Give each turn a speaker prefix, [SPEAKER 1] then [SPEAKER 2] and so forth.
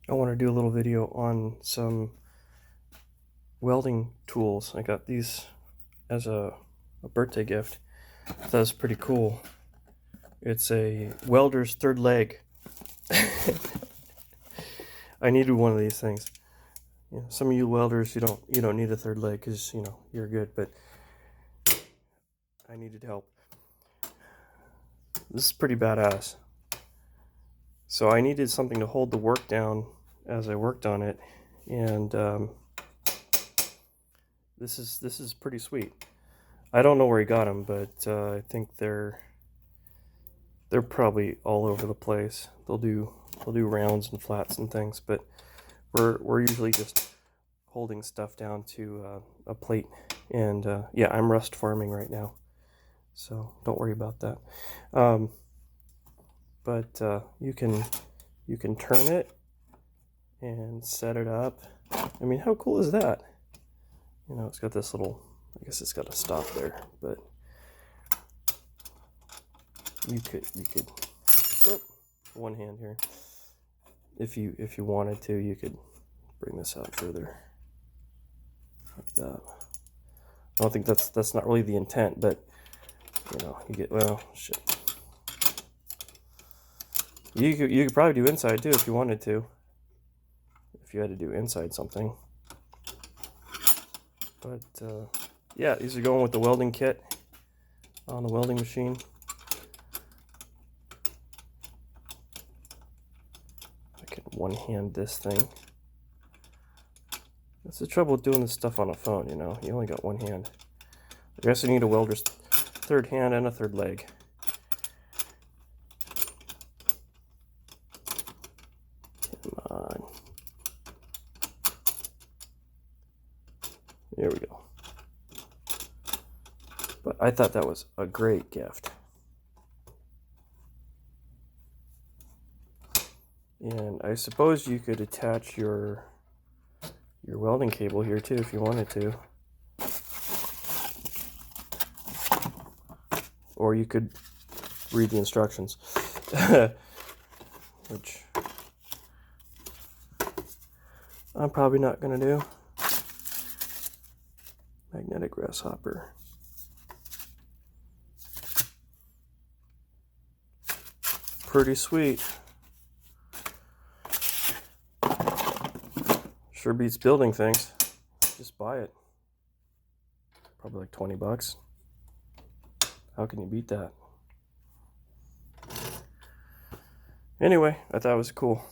[SPEAKER 1] I want to do a little video on some welding tools. I got these as a birthday gift. That's pretty cool. It's a welder's third leg. I needed one of these things. You know, some of you welders, you don't need a third leg because you're good, but I needed help. This is pretty badass. So I needed something to hold the work down as I worked on it, and this is pretty sweet. I don't know where he got them, but I think they're probably all over the place. They'll do rounds and flats and things, but we're usually just holding stuff down to a plate. And yeah, I'm rust farming right now, so don't worry about that. But you can turn it and set it up. I mean, how cool is that? It's got this little, I guess it's got a stop there, but you could whoop, one hand here. If you wanted to, you could bring this out further like that. I don't think that's not really the intent, but you get, well, shit. You could probably do inside too if you wanted to. If you had to do inside something. But yeah, these are going with the welding kit on the welding machine. I can one-hand this thing. That's the trouble with doing this stuff on a phone, you only got one hand. I guess you need a welder's third hand and a third leg. Come on. There we go. But I thought that was a great gift. And I suppose you could attach your welding cable here too if you wanted to. Or you could read the instructions. Which I'm probably not going to do. Magnetic grasshopper. Pretty sweet. Sure beats building things. Just buy it. Probably like 20 bucks. How can you beat that? Anyway, I thought it was cool.